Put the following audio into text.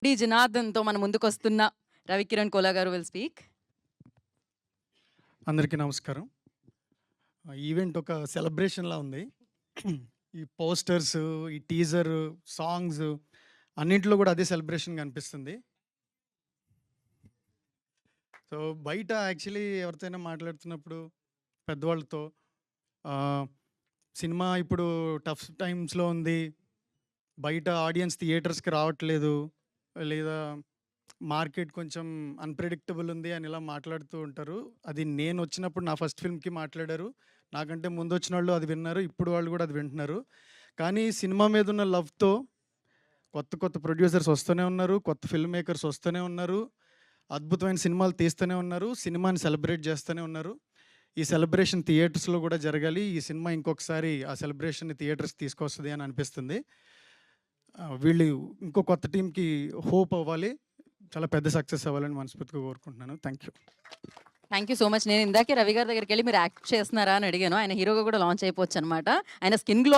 D జనార్దన్‌తో మన ముందుకొస్తున్న రవికిరణ్ కోలా గారు will speak. అందరికీ నమస్కారం. ఈవెంట్ ఒక సెలబ్రేషన్‌లా ఉంది. ఈ పోస్టర్స్, ఈ టీజర్, సాంగ్స్ అన్నింటిలో కూడా అదే సెలబ్రేషన్‌గా అనిపిస్తుంది. సో, బయట యాక్చువల్లీ ఎవరితోనైనా మాట్లాడుతున్నప్పుడు పెద్దవాళ్ళతో ఆహ్, సినిమా ఇప్పుడు టఫ్ టైమ్స్‌లో ఉంది. బయట ఆడియన్స్ థియేటర్స్‌కి రావట్లేదు. లేదా మార్కెట్ కొంచెం అన్‌ప్రెడిక్టబుల్ ఉంది అని ఇలా మాట్లాడుతూ ఉంటారు. అది నేనొచ్చినప్పుడు నా ఫస్ట్ ఫిల్మ్‌కి మాట్లాడారు. నాకంటే ముందొచ్చినోళ్ళు అది విన్నారు. ఇప్పుడు వాళ్ళు కూడా అది వింటున్నారు. కానీ సినిమా మీదున్న లవ్‌తో కొత్త కొత్త ప్రొడ్యూసర్స్ వస్తూనే ఉన్నారు. కొత్త ఫిల్మ్ మేకర్స్ వస్తూనే ఉన్నారు. అద్భుతమైన సినిమాలు తీస్తూనే ఉన్నారు. సినిమాని సెలబ్రేట్ చేస్తూనే ఉన్నారు. ఈ సెలబ్రేషన్ థియేటర్స్‌లో కూడా జరగాలి. ఈ సినిమా ఇంకొకసారి ఆ సెలబ్రేషన్‌ని థియేటర్స్‌కి తీసుకొస్తది అని అనిపిస్తుంది. వీళ్ళు ఇంకో కొత్త టీమ్‌కి హోప్ అవ్వాలి. చాలా పెద్ద సక్సెస్ అవ్వాలని మనస్ఫూర్తిగా కోరుకుంటున్నాను. Thank you. Thank you so much. నేను ఇందాకే రవి గారి దగ్గరికెళ్ళి మీరు యాక్ట్ చేస్తున్నారా అని అడిగాను. ఆయన హీరోగా కూడా లాంచ్ అయిపోవచ్చనమాట. ఆయన స్కిన్ గ్లో